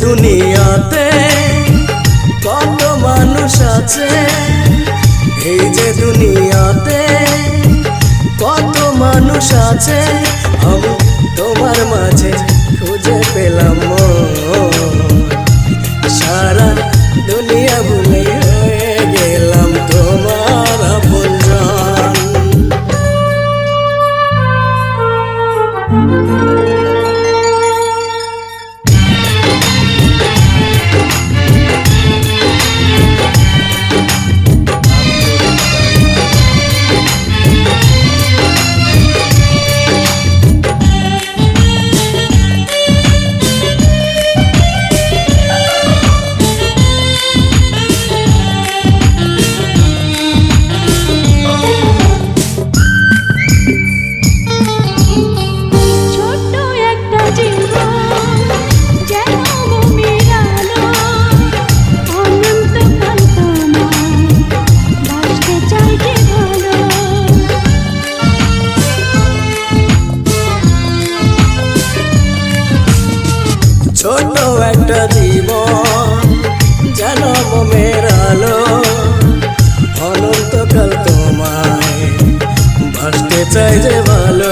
দুনিয়াতে কত মানুষ আছে, এই যে দুনিয়াতে কত মানুষ আছে, আমি তোমার মাঝে খুঁজে পেলাম সারা দুনিয়া ভুলে হয়ে গেলাম তোমার আপনজন। ছোট একটা জীবন যেন মোমের আলো, অনন্তকাল তোমায় ভাসতে চাই যে ভালো।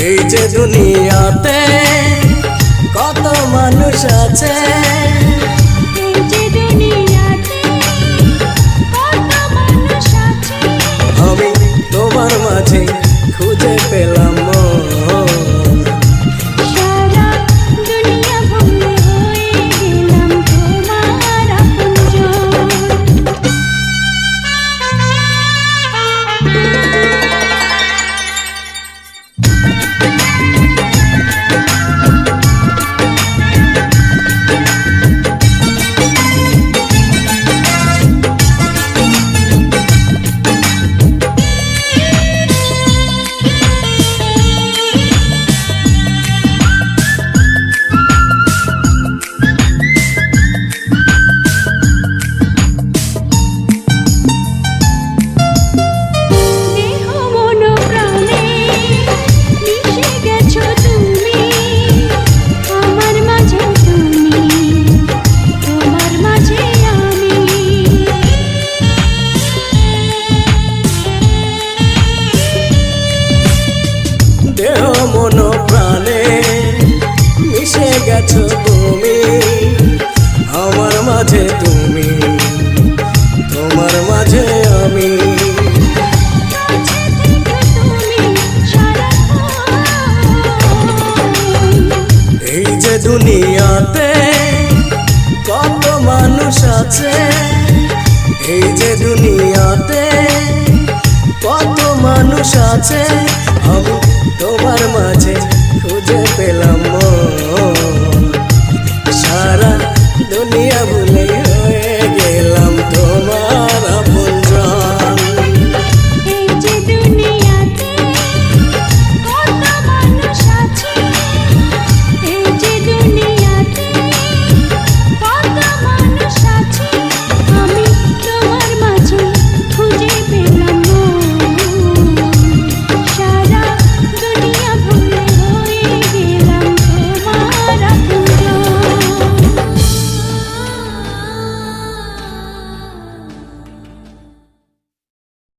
এই যে দুনিয়াতে কত মানুষ আছে, আমি তোমার মাঝে খুঁজে পেলাম সারা দুনিয়া ভুলে হয়ে গেলাম তোমার আপনজন। দেহ মন প্রাণে মিশে গেছো তুমি, আমার মাঝে তুমি, তোমার মাঝে আমি। এই যে দুনিয়াতে কত মানুষ আছে, এই যে দুনিয়াতে কত মানুষ আছে, আমি